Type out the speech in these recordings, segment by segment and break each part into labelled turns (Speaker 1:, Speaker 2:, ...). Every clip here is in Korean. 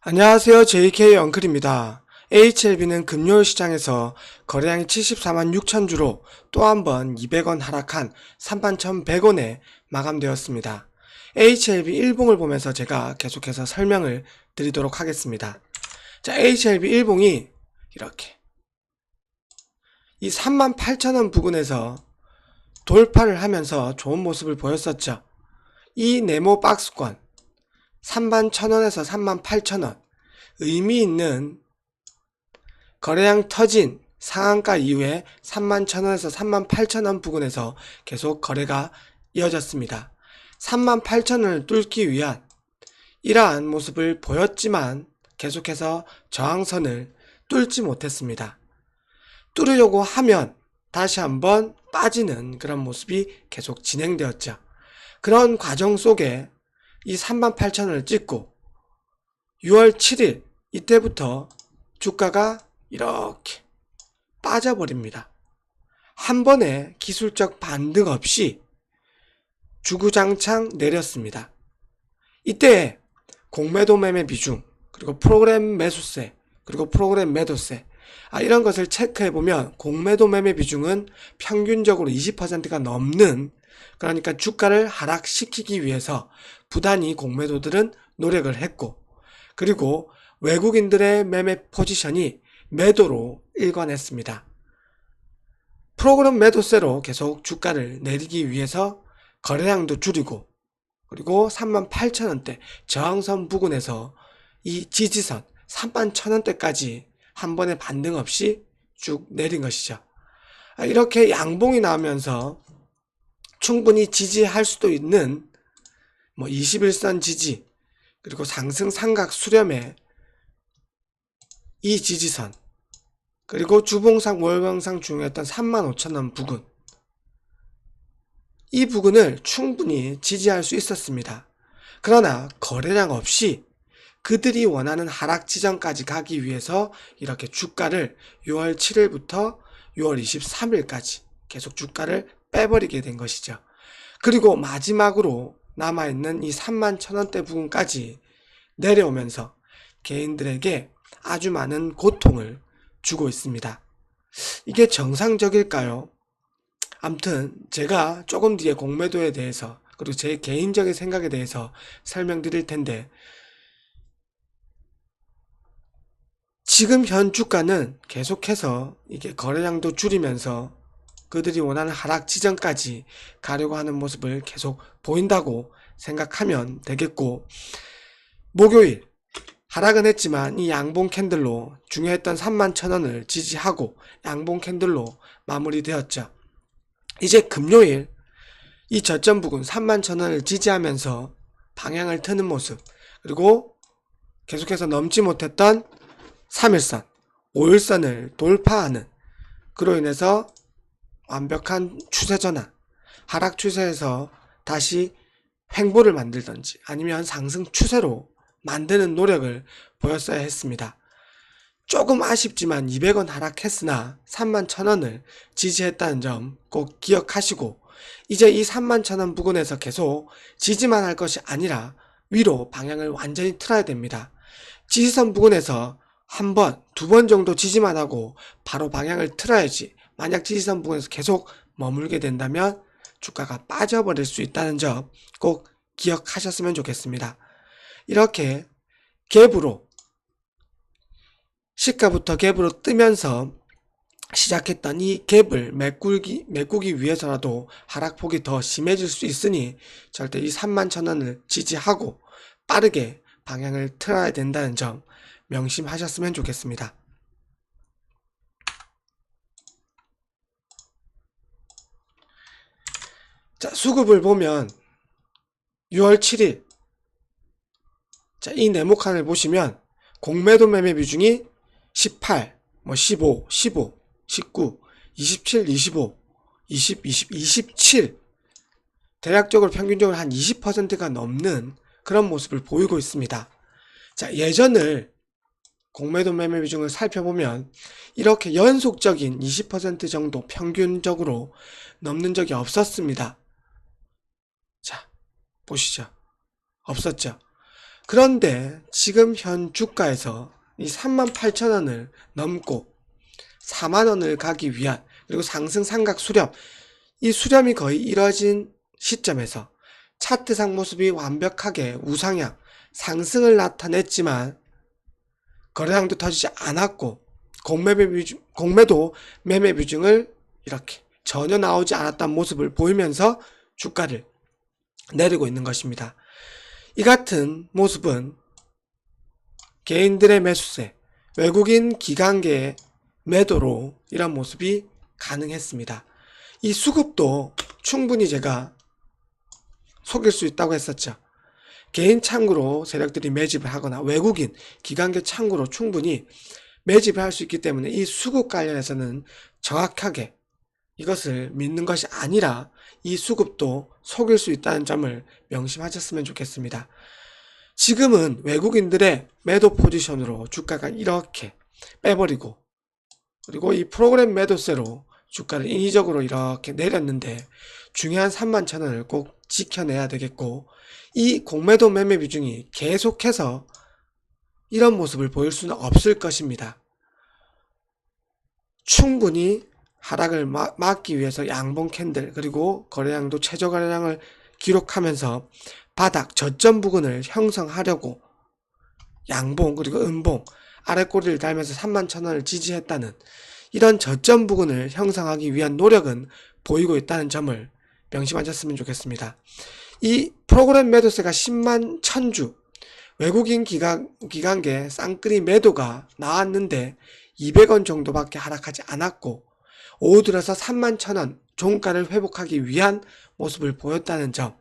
Speaker 1: 안녕하세요. JK 엉클입니다. HLB는 금요일 시장에서 거래량이 74만 6천 주로 또 한 번 200원 하락한 31,100원에 마감되었습니다. HLB 일봉을 보면서 제가 계속해서 설명을 드리도록 하겠습니다. 자, HLB 일봉이 이렇게 이 38,000원 부근에서 돌파를 하면서 좋은 모습을 보였었죠. 이 네모 박스권 31,000원에서 38,000원 의미 있는 거래량 터진 상한가 이후에 31,000원에서 38,000원 부근에서 계속 거래가 이어졌습니다. 38,000원을 뚫기 위한 이러한 모습을 보였지만 계속해서 저항선을 뚫지 못했습니다. 뚫으려고 하면 다시 한번 빠지는 그런 모습이 계속 진행되었죠. 그런 과정 속에 이 38,000원을 찍고 6월 7일 이때부터 주가가 이렇게 빠져버립니다. 한 번에 기술적 반등 없이 주구장창 내렸습니다. 이때 공매도 매매 비중, 그리고 프로그램 매수세, 그리고 프로그램 매도세 이런 것을 체크해보면 공매도 매매 비중은 평균적으로 20%가 넘는, 그러니까 주가를 하락시키기 위해서 부단히 공매도들은 노력을 했고, 그리고 외국인들의 매매 포지션이 매도로 일관했습니다. 프로그램 매도세로 계속 주가를 내리기 위해서 거래량도 줄이고, 그리고 38,000원대 저항선 부근에서 이 지지선 31,000원대까지 한 번에 반등 없이 쭉 내린 것이죠. 이렇게 양봉이 나오면서 충분히 지지할 수도 있는 21선 지지, 그리고 상승 삼각 수렴의 이 지지선, 그리고 주봉상 월봉상 중요했던 35,000원 부근, 이 부근을 충분히 지지할 수 있었습니다. 그러나 거래량 없이 그들이 원하는 하락 지점까지 가기 위해서 이렇게 주가를 6월 7일부터 6월 23일까지 계속 주가를 빼버리게 된 것이죠. 그리고 마지막으로 남아있는 이 31,000원대 부분까지 내려오면서 개인들에게 아주 많은 고통을 주고 있습니다. 이게 정상적일까요? 암튼 제가 조금 뒤에 공매도에 대해서, 그리고 제 개인적인 생각에 대해서 설명드릴 텐데, 지금 현 주가는 계속해서 이게 거래량도 줄이면서 그들이 원하는 하락 지점까지 가려고 하는 모습을 계속 보인다고 생각하면 되겠고, 목요일 하락은 했지만 이 양봉 캔들로 중요했던 31,000원을 지지하고 양봉 캔들로 마무리되었죠. 이제 금요일 이 저점 부근 31,000원을 지지하면서 방향을 트는 모습, 그리고 계속해서 넘지 못했던 3일선, 5일선을 돌파하는, 그로 인해서 완벽한 추세 전환, 하락 추세에서 다시 횡보를 만들던지 아니면 상승 추세로 만드는 노력을 보였어야 했습니다. 조금 아쉽지만 200원 하락했으나 31,000원을 지지했다는 점 꼭 기억하시고, 이제 이 31,000원 부근에서 계속 지지만 할 것이 아니라 위로 방향을 완전히 틀어야 됩니다. 지지선 부근에서 한 번, 두 번 정도 지지만 하고 바로 방향을 틀어야지, 만약 지지선 부근에서 계속 머물게 된다면 주가가 빠져버릴 수 있다는 점 꼭 기억하셨으면 좋겠습니다. 이렇게 갭으로, 시가부터 갭으로 뜨면서 시작했던 이 갭을 메꾸기 위해서라도 하락폭이 더 심해질 수 있으니 절대 이 31,000원을 지지하고 빠르게 방향을 틀어야 된다는 점 명심하셨으면 좋겠습니다. 자, 수급을 보면 6월 7일, 자, 이 네모칸을 보시면 공매도 매매 비중이 18, 15, 15, 19, 27, 25, 20, 20, 27, 대략적으로 평균적으로 한 20%가 넘는 그런 모습을 보이고 있습니다. 자, 예전을 공매도 매매 비중을 살펴보면 이렇게 연속적인 20% 정도 평균적으로 넘는 적이 없었습니다. 자, 보시죠. 없었죠. 그런데 지금 현 주가에서 이 38,000원을 넘고 4만원을 가기 위한, 그리고 상승 삼각 수렴, 이 수렴이 거의 이뤄진 시점에서 차트상 모습이 완벽하게 우상향, 상승을 나타냈지만 거래량도 터지지 않았고 공매도 매매 비중을 이렇게 전혀 나오지 않았던 모습을 보이면서 주가를 내리고 있는 것입니다. 이 같은 모습은 개인들의 매수세, 외국인 기관계의 매도로 이런 모습이 가능했습니다. 이 수급도 충분히 제가 속일 수 있다고 했었죠. 개인 창구로 세력들이 매집을 하거나 외국인 기관계 창구로 충분히 매집을 할 수 있기 때문에 이 수급 관련해서는 정확하게 이것을 믿는 것이 아니라 이 수급도 속일 수 있다는 점을 명심하셨으면 좋겠습니다. 지금은 외국인들의 매도 포지션으로 주가가 이렇게 빼버리고, 그리고 이 프로그램 매도세로 주가를 인위적으로 이렇게 내렸는데 중요한 31,000원을 꼭 지켜내야 되겠고, 이 공매도 매매 비중이 계속해서 이런 모습을 보일 수는 없을 것입니다. 충분히 하락을 막기 위해서 양봉 캔들, 그리고 거래량도 최저 거래량을 기록하면서 바닥 저점 부근을 형성하려고 양봉 그리고 음봉 아랫꼬리를 달면서 31,000원을 지지했다는 이런 저점 부근을 형성하기 위한 노력은 보이고 있다는 점을 명심하셨으면 좋겠습니다. 이 프로그램 매도세가 10만 1000주, 외국인 기관계 쌍끌이 매도가 나왔는데 200원 정도밖에 하락하지 않았고 오후 들어서 31,000원 종가를 회복하기 위한 모습을 보였다는 점,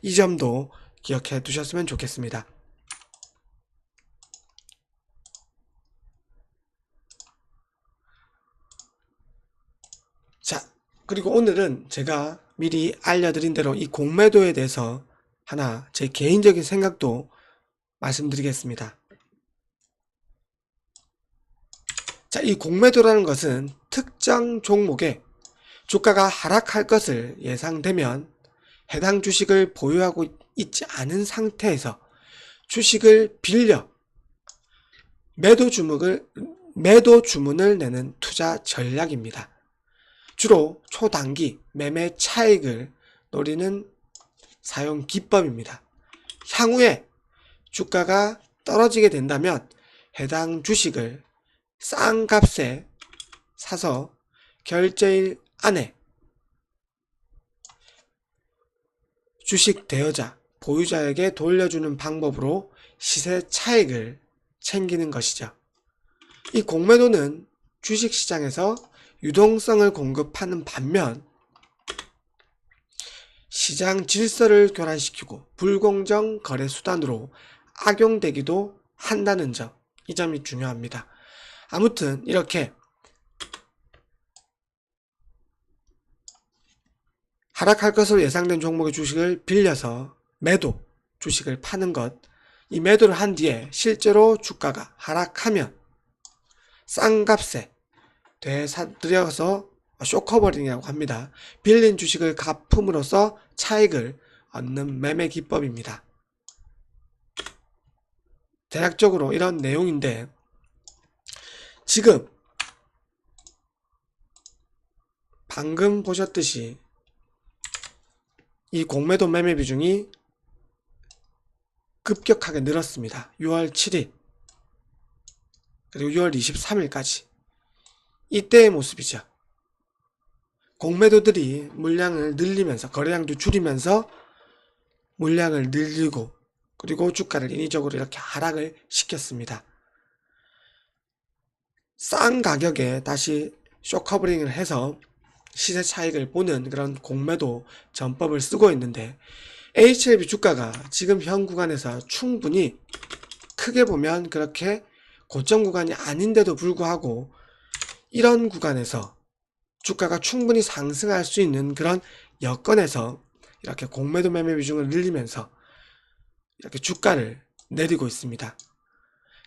Speaker 1: 이 점도 기억해 두셨으면 좋겠습니다. 자, 그리고 오늘은 제가 미리 알려드린 대로 이 공매도에 대해서 하나 제 개인적인 생각도 말씀드리겠습니다. 자, 이 공매도라는 것은 특정 종목에 주가가 하락할 것을 예상되면 해당 주식을 보유하고 있지 않은 상태에서 주식을 빌려 매도 주문을 내는 투자 전략입니다. 주로 초단기 매매 차익을 노리는 사용 기법입니다. 향후에 주가가 떨어지게 된다면 해당 주식을 싼 값에 사서 결제일 안에 주식 대여자, 보유자에게 돌려주는 방법으로 시세 차익을 챙기는 것이죠. 이 공매도는 주식시장에서 유동성을 공급하는 반면 시장 질서를 교란시키고 불공정 거래 수단으로 악용되기도 한다는 점, 이 점이 중요합니다. 아무튼 이렇게 하락할 것으로 예상된 종목의 주식을 빌려서 매도 주식을 파는 것, 이 매도를 한 뒤에 실제로 주가가 하락하면 싼 값에 되사들여서 쇼커버링이라고 합니다. 빌린 주식을 갚음으로써 차익을 얻는 매매 기법입니다. 대략적으로 이런 내용인데, 지금 방금 보셨듯이 이 공매도 매매 비중이 급격하게 늘었습니다. 6월 7일 그리고 6월 23일까지 이때의 모습이죠. 공매도들이 물량을 늘리면서 거래량도 줄이면서 물량을 늘리고, 그리고 주가를 인위적으로 이렇게 하락을 시켰습니다. 싼 가격에 다시 쇼커버링을 해서 시세 차익을 보는 그런 공매도 전법을 쓰고 있는데, HLB 주가가 지금 현 구간에서 충분히 크게 보면 그렇게 고점 구간이 아닌데도 불구하고 이런 구간에서 주가가 충분히 상승할 수 있는 그런 여건에서 이렇게 공매도 매매 비중을 늘리면서 이렇게 주가를 내리고 있습니다.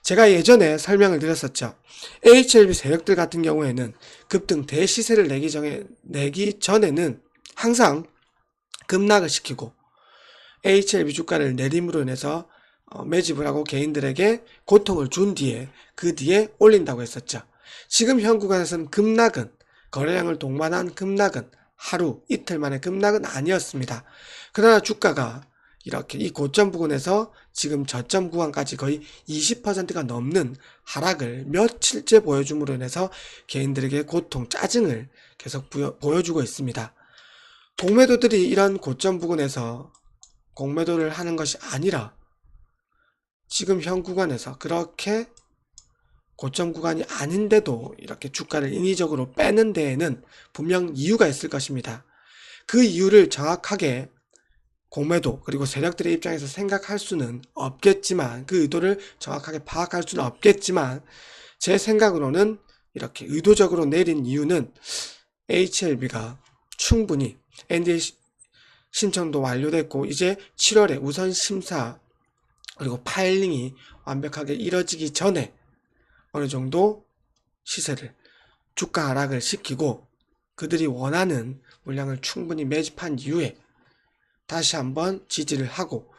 Speaker 1: 제가 예전에 설명을 드렸었죠. HLB 세력들 같은 경우에는 급등 대시세를 내기 전에는 항상 급락을 시키고 HLB 주가를 내림으로 인해서 매집을 하고 개인들에게 고통을 준 뒤에 그 뒤에 올린다고 했었죠. 지금 현 구간에서는 급락은 거래량을 동반한 급락은 하루 이틀 만에 급락은 아니었습니다. 그러나 주가가 이렇게 이 고점 부근에서 지금 저점 구간까지 거의 20%가 넘는 하락을 며칠째 보여줌으로 인해서 개인들에게 고통, 짜증을 계속 보여주고 있습니다. 공매도들이 이런 고점 부근에서 공매도를 하는 것이 아니라 지금 현 구간에서 그렇게 고점 구간이 아닌데도 이렇게 주가를 인위적으로 빼는 데에는 분명 이유가 있을 것입니다. 그 이유를 정확하게 공매도 그리고 세력들의 입장에서 생각할 수는 없겠지만, 그 의도를 정확하게 파악할 수는 없겠지만, 제 생각으로는 이렇게 의도적으로 내린 이유는 HLB가 충분히 NDA 신청도 완료됐고 이제 7월에 우선 심사 그리고 파일링이 완벽하게 이뤄지기 전에 어느 정도 시세를 주가 하락을 시키고 그들이 원하는 물량을 충분히 매집한 이후에 다시 한번 지지를 하고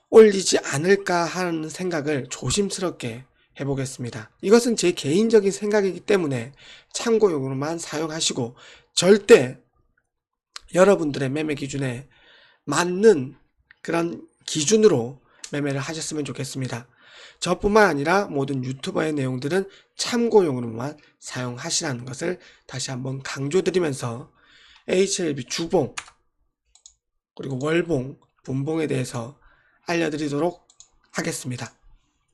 Speaker 1: 올리지 않을까 하는 생각을 조심스럽게 해보겠습니다. 이것은 제 개인적인 생각이기 때문에 참고용으로만 사용하시고 절대 여러분들의 매매 기준에 맞는 그런 기준으로 매매를 하셨으면 좋겠습니다. 저뿐만 아니라 모든 유튜버의 내용들은 참고용으로만 사용하시라는 것을 다시 한번 강조드리면서 HLB 주봉 그리고 월봉, 분봉에 대해서 알려드리도록 하겠습니다.